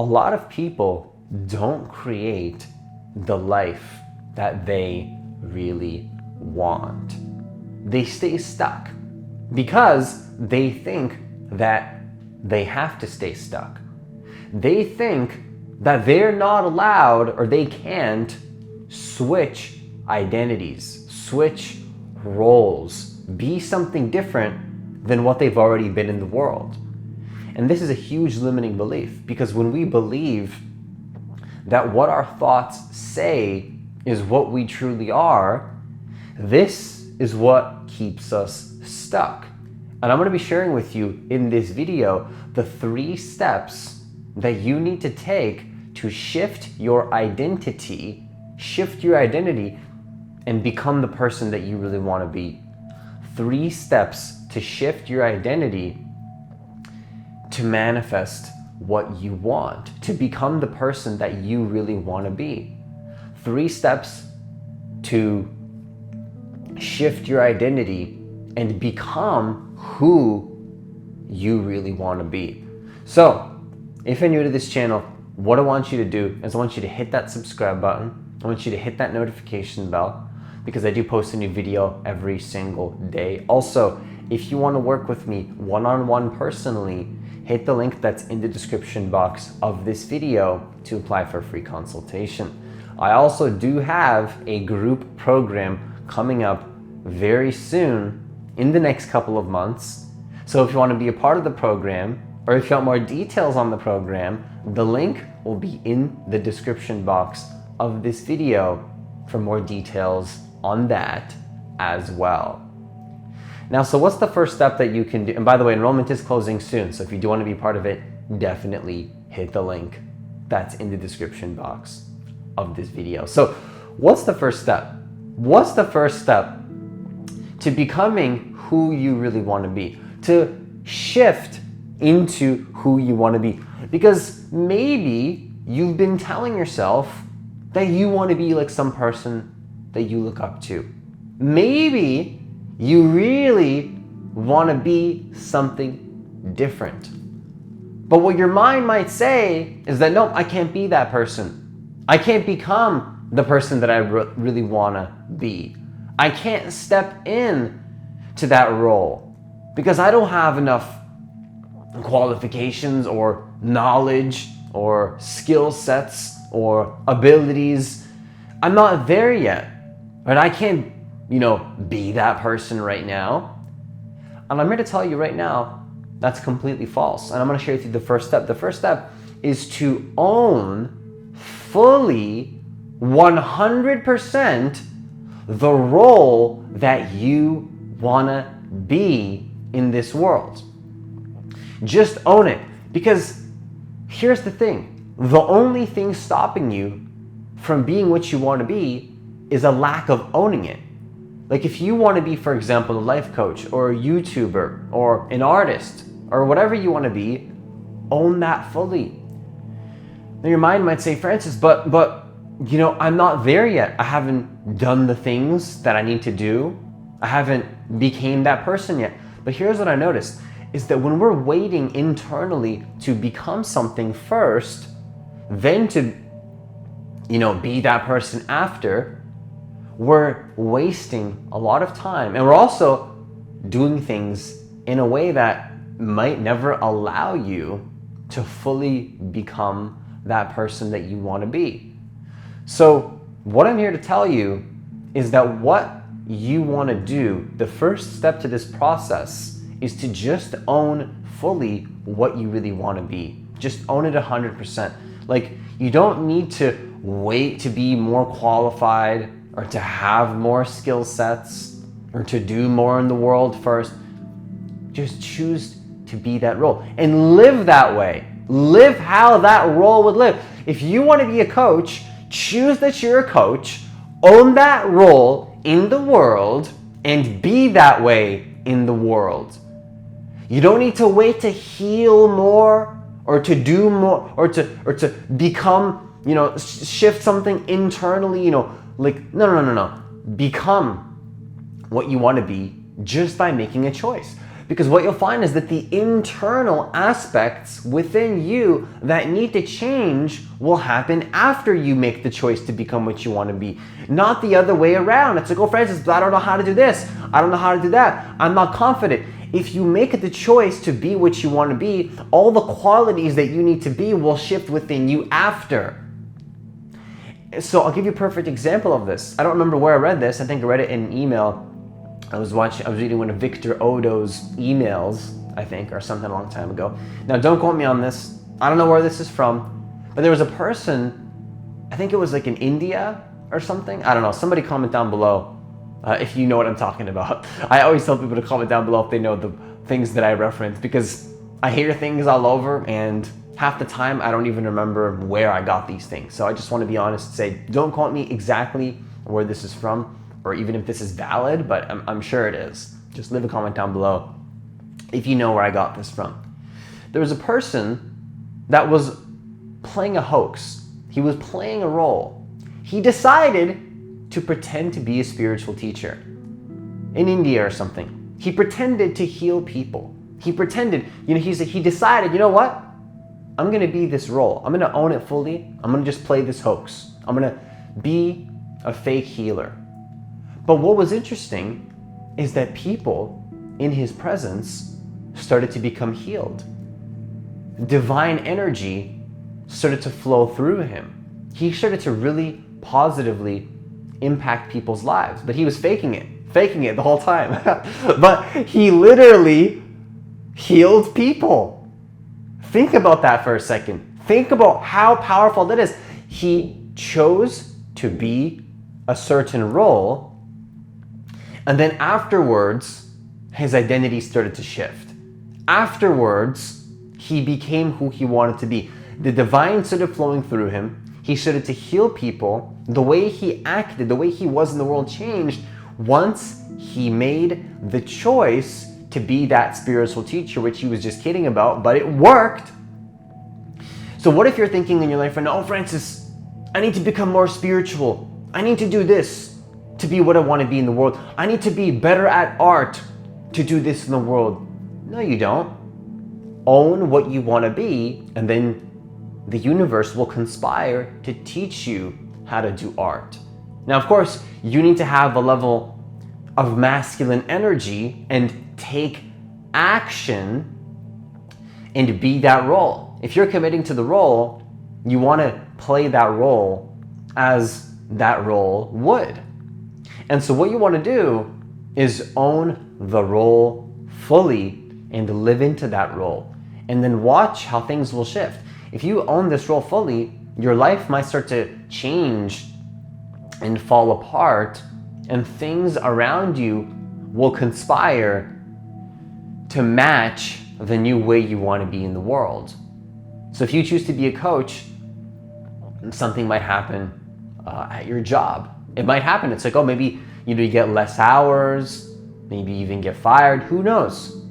a lot of people don't create the life that they really want. They stay stuck because they think that they have to stay stuck. They think that they're not allowed or they can't switch identities, switch roles, be something different than what they've already been in the world. And this is a huge limiting belief, because when we believe that what our thoughts say is what we truly are, this is what keeps us stuck. And I'm going to be sharing with you in this video the 3 steps that you need to take to shift your identity and become the person that you really want to be. 3 steps to shift your identity to manifest what you want, to become the person that you really want to be. 3 steps to shift your identity and become who you really want to be. So, if you're new to this channel, what I want you to do is I want you to hit that subscribe button. I want you to hit that notification bell, because I do post a new video every single day. Also, if you want to work with me one-on-one personally, hit the link that's in the description box of this video to apply for a free consultation. I also do have a group program coming up very soon in the next couple of months. So if you want to be a part of the program, or if you want more details on the program, the link will be in the description box of this video for more details on that as well. Now, so what's the first step that you can do? And by the way, enrollment is closing soon, so if you do want to be part of it, definitely hit the link that's in the description box of this video. So what's the first step? What's the first step to becoming who you really want to be? To shift into who you want to be. Because maybe you've been telling yourself that you want to be like some person that you look up to. Maybe you really want to be something different. But what your mind might say is that, no, I can't be that person. I can't become the person that I really want to be. I can't step in to that role because I don't have enough qualifications or knowledge or skill sets or abilities. I'm not there yet, but I can't, be that person right now. And I'm here to tell you right now, that's completely false. And I'm going to share with you the first step. The first step is to own fully 100% the role that you want to be in this world. Just own it. Because here's the thing. The only thing stopping you from being what you want to be is a lack of owning it. Like if you want to be, for example, a life coach or a YouTuber or an artist or whatever you want to be, own that fully. Now your mind might say, Francis, but I'm not there yet. I haven't done the things that I need to do. I haven't became that person yet. But here's what I noticed is that when we're waiting internally to become something first, then to, be that person after, we're wasting a lot of time. And we're also doing things in a way that might never allow you to fully become that person that you want to be. So what I'm here to tell you is that what you want to do, the first step to this process is to just own fully what you really want to be. Just own it 100%. Like you don't need to wait to be more qualified or to have more skill sets or to do more in the world first. Just choose to be that role and live that way. Live how that role would live. If you want to be a coach, choose that you're a coach, own that role in the world, and be that way in the world. You don't need to wait to heal more or to do more or to become, shift something internally, no. Become what you want to be just by making a choice. Because what you'll find is that the internal aspects within you that need to change will happen after you make the choice to become what you want to be. Not the other way around. It's like, oh, Francis, but I don't know how to do this. I don't know how to do that. I'm not confident. If you make the choice to be what you want to be, all the qualities that you need to be will shift within you after. So I'll give you a perfect example of this. I don't remember where I read this. I think I read it in an email. I was reading one of Victor Odo's emails, I think, or something a long time ago. Now, don't quote me on this. I don't know where this is from, but there was a person, I think it was like in India or something. I don't know. Somebody comment down below if you know what I'm talking about. I always tell people to comment down below if they know the things that I reference, because I hear things all over and half the time I don't even remember where I got these things. So I just want to be honest and say, don't quote me exactly where this is from, or even if this is valid, but I'm sure it is. Just leave a comment down below if you know where I got this from. There was a person that was playing a hoax. He was playing a role. He decided to pretend to be a spiritual teacher in India or something. He pretended to heal people. He pretended, he decided, you know what? I'm gonna be this role. I'm gonna own it fully. I'm gonna just play this hoax. I'm gonna be a fake healer. But what was interesting is that people in his presence started to become healed. Divine energy started to flow through him. He started to really positively impact people's lives, but he was faking it the whole time. But he literally healed people. Think about that for a second. Think about how powerful that is. He chose to be a certain role, and then afterwards, his identity started to shift. Afterwards, he became who he wanted to be. The divine started flowing through him. He started to heal people. The way he acted, the way he was in the world changed once he made the choice to be that spiritual teacher, which he was just kidding about, but it worked. So what if you're thinking in your life, oh, Francis, I need to become more spiritual. I need to do this to be what I want to be in the world. I need to be better at art to do this in the world. No, you don't. Own what you want to be, and then the universe will conspire to teach you how to do art. Now, of course, you need to have a level of masculine energy and take action and be that role. If you're committing to the role, you want to play that role as that role would. And so what you want to do is own the role fully and live into that role. And then watch how things will shift. If you own this role fully, your life might start to change and fall apart, and things around you will conspire to match the new way you want to be in the world. So if you choose to be a coach, something might happen at your job. It might happen. It's like, oh, maybe you get less hours, maybe even get fired. Who knows?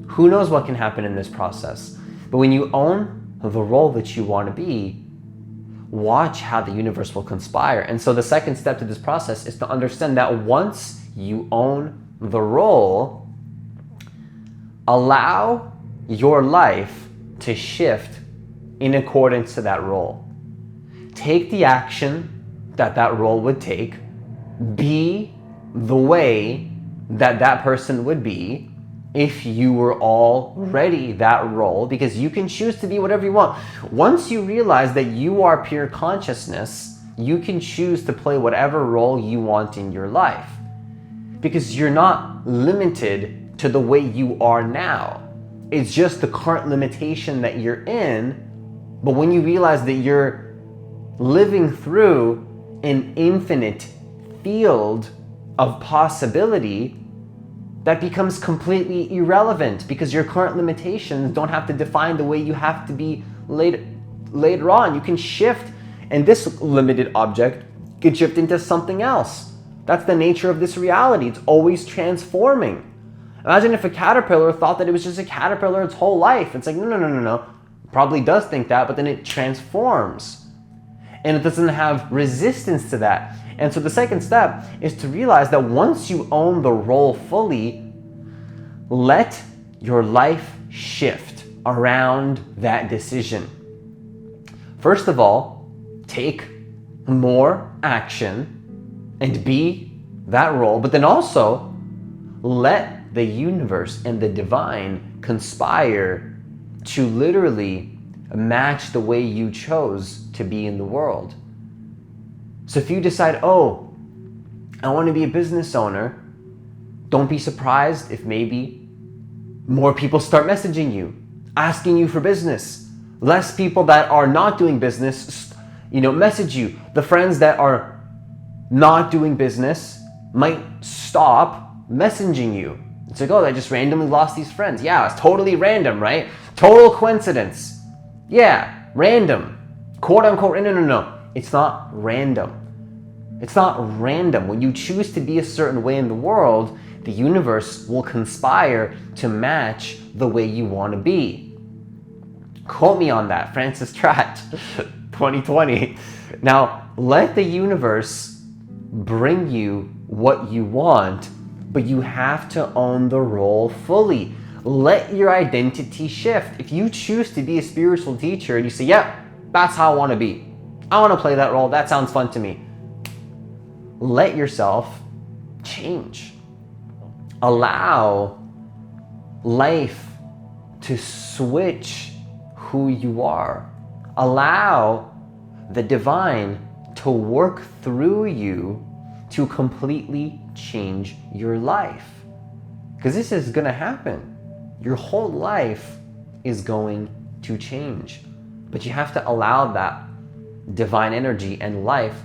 Who knows what can happen in this process? But when you own the role that you want to be, watch how the universe will conspire. And so the second step to this process is to understand that once you own the role, allow your life to shift in accordance to that role. Take the action that that role would take. Be the way that that person would be if you were already that role, because you can choose to be whatever you want. Once you realize that you are pure consciousness, you can choose to play whatever role you want in your life, because you're not limited to the way you are now. It's just the current limitation that you're in. But when you realize that you're living through an infinite field of possibility, that becomes completely irrelevant, because your current limitations don't have to define the way you have to be later on. You can shift, and this limited object can shift into something else. That's the nature of this reality. It's always transforming. Imagine if a caterpillar thought that it was just a caterpillar its whole life. It's like, no. It probably does think that, but then it transforms. And it doesn't have resistance to that. And so the second step is to realize that once you own the role fully, let your life shift around that decision? First of all, take more action and be that role, but then also let the universe and the divine conspire to literally match the way you chose to be in the world. So if you decide, oh, I want to be a business owner, don't be surprised if maybe more people start messaging you, asking you for business. Less people that are not doing business, message you. The friends that are not doing business might stop messaging you. It's like, oh, I just randomly lost these friends. Yeah, it's totally random, right? Total coincidence. Yeah, random. Quote unquote, no. It's not random. It's not random. When you choose to be a certain way in the world, the universe will conspire to match the way you want to be. Quote me on that, Francis Tratt, 2020. Now, let the universe bring you what you want, but you have to own the role fully. Let your identity shift. If you choose to be a spiritual teacher and you say, yep, that's how I want to be. I want to play that role. That sounds fun to me. Let yourself change. Allow life to switch who you are. Allow the divine to work through you to completely change your life. Because this is going to happen. Your whole life is going to change. But you have to allow that divine energy and life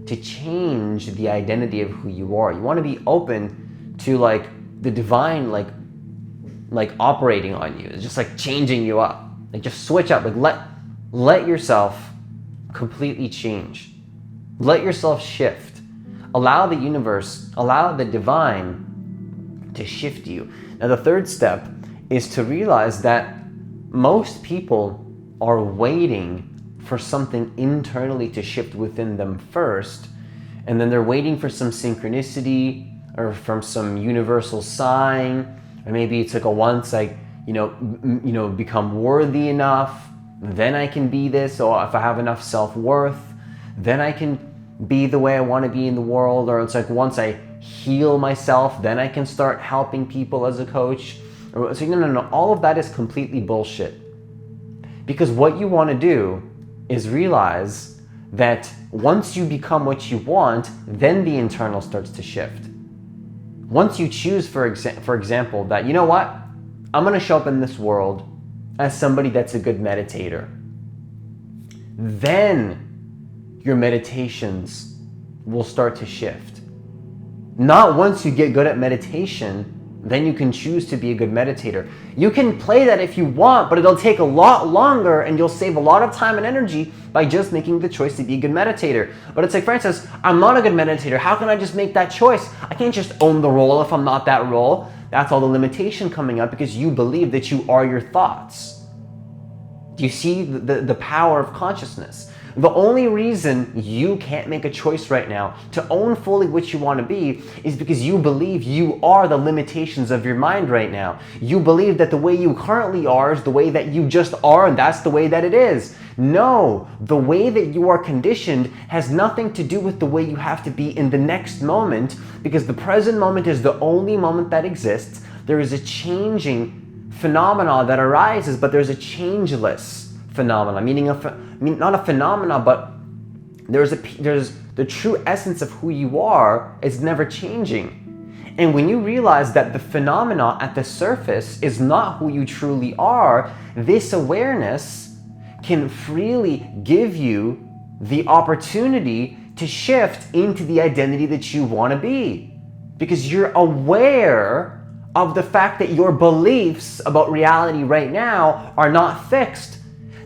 to change the identity of who you are. You want to be open to the divine operating on you. It's just changing you up. Just switch up. Let yourself completely change. Let yourself shift. Allow the universe, allow the divine to shift you. Now the third step is to realize that most people are waiting for something internally to shift within them first, and then they're waiting for some synchronicity or from some universal sign, or maybe it's once become worthy enough, then I can be this, or if I have enough self-worth, then I can be the way I want to be in the world, or it's once I heal myself, then I can start helping people as a coach. So no, all of that is completely bullshit. Because what you want to do is realize that once you become what you want, then the internal starts to shift. Once you choose, for example, that, you know what, I'm going to show up in this world as somebody that's a good meditator, then your meditations will start to shift. Not once you get good at meditation, then you can choose to be a good meditator. You can play that if you want, but it'll take a lot longer and you'll save a lot of time and energy by just making the choice to be a good meditator. But it's Francis, I'm not a good meditator. How can I just make that choice? I can't just own the role if I'm not that role. That's all the limitation coming up because you believe that you are your thoughts. Do you see the power of consciousness? The only reason you can't make a choice right now to own fully what you want to be is because you believe you are the limitations of your mind right now. You believe that the way you currently are is the way that you just are, and that's the way that it is. No, the way that you are conditioned has nothing to do with the way you have to be in the next moment, because the present moment is the only moment that exists. There is a changing phenomena that arises, but there's a changeless phenomena, meaning not a phenomena, but there's the true essence of who you are is never changing. And when you realize that the phenomena at the surface is not who you truly are, this awareness can freely give you the opportunity to shift into the identity that you want to be, because you're aware of the fact that your beliefs about reality right now are not fixed.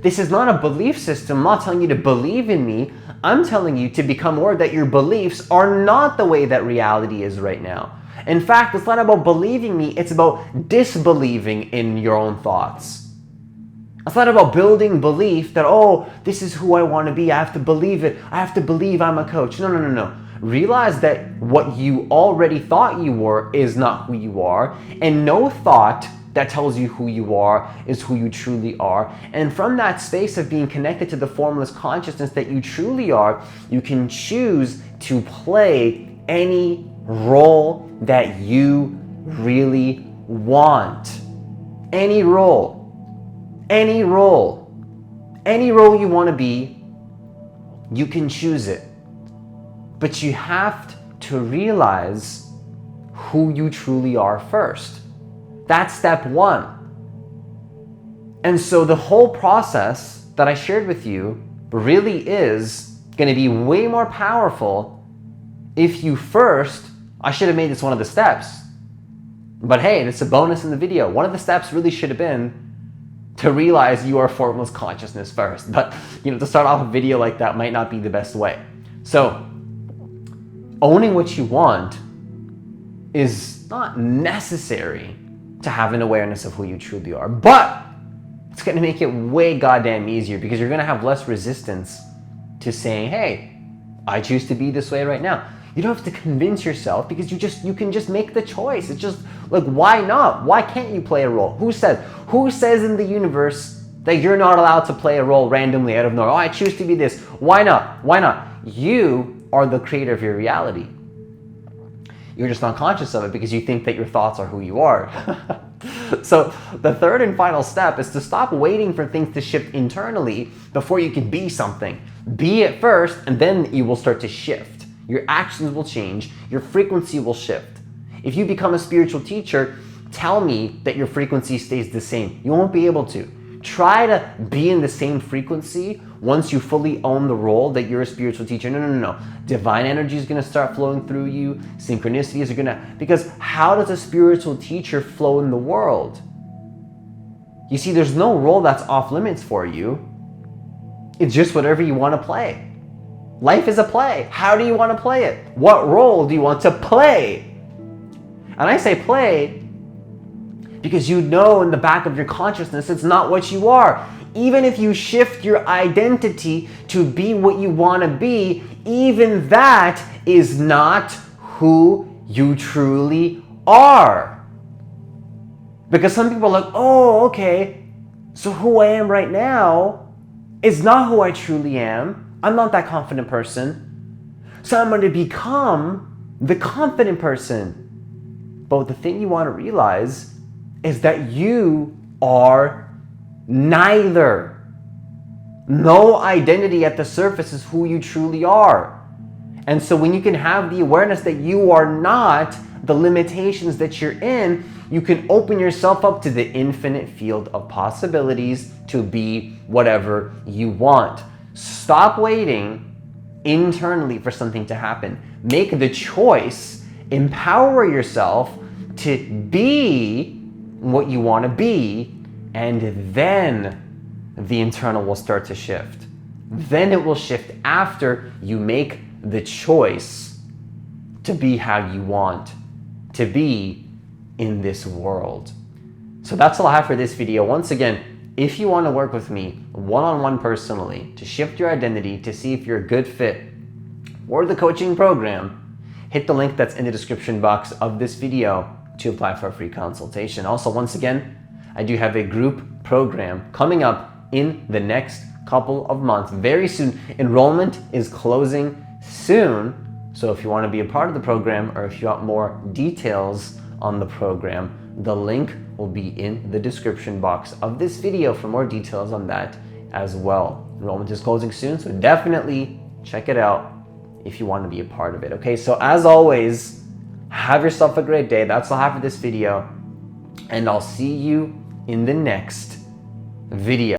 This is not a belief system. I'm not telling you to believe in me. I'm telling you to become aware that your beliefs are not the way that reality is right now. In fact, it's not about believing me. It's about disbelieving in your own thoughts. It's not about building belief that, oh, this is who I want to be. I have to believe it. I have to believe I'm a coach. No. Realize that what you already thought you were is not who you are. And no thought that tells you who you are is who you truly are. And from that space of being connected to the formless consciousness that you truly are, you can choose to play any role that you really want. Any role. Any role. Any role you want to be, you can choose it. But you have to realize who you truly are first. That's step one. And so the whole process that I shared with you really is going to be way more powerful if you first, I should have made this one of the steps, but hey, it's a bonus in the video. One of the steps really should have been to realize you are formless consciousness first. But to start off a video like that might not be the best way. So owning what you want is not necessary to have an awareness of who you truly are, but it's going to make it way goddamn easier because you're going to have less resistance to saying, hey, I choose to be this way right now. You don't have to convince yourself because you can just make the choice. It's just like, why not? Why can't you play a role? Who says in the universe that you're not allowed to play a role randomly out of nowhere? Oh, I choose to be this. Why not? Why not? You are the creator of your reality. You're just not conscious of it because you think that your thoughts are who you are. So the third and final step is to stop waiting for things to shift internally before you can be something. Be it first, and then you will start to shift. Your actions will change. Your frequency will shift. If you become a spiritual teacher, tell me that your frequency stays the same. You won't be able to. Try to be in the same frequency once you fully own the role that you're a spiritual teacher. No. Divine energy is going to start flowing through you. Synchronicities are going to... Because how does a spiritual teacher flow in the world? You see, there's no role that's off limits for you. It's just whatever you want to play. Life is a play. How do you want to play it? What role do you want to play? And I say play because you know in the back of your consciousness it's not what you are. Even if you shift your identity to be what you want to be, even that is not who you truly are. Because some people are like, oh, okay, so who I am right now is not who I truly am. I'm not that confident person. So I'm going to become the confident person. But the thing you want to realize is that you are neither. No identity at the surface is who you truly are. And so when you can have the awareness that you are not the limitations that you're in, you can open yourself up to the infinite field of possibilities to be whatever you want. Stop waiting internally for something to happen. Make the choice, empower yourself to be what you want to be, and then the internal will start to shift. Then it will shift after you make the choice to be how you want to be in this world. So that's all I have for this video. Once again, if you want to work with me one-on-one personally to shift your identity to see if you're a good fit for the coaching program, hit the link that's in the description box of this video to apply for a free consultation. Also, once again, I do have a group program coming up in the next couple of months, very soon. Enrollment is closing soon. So if you want to be a part of the program or if you want more details on the program, the link will be in the description box of this video for more details on that as well. Enrollment is closing soon, so definitely check it out if you want to be a part of it. Okay, so as always, have yourself a great day. That's all I have for this video, and I'll see you in the next video.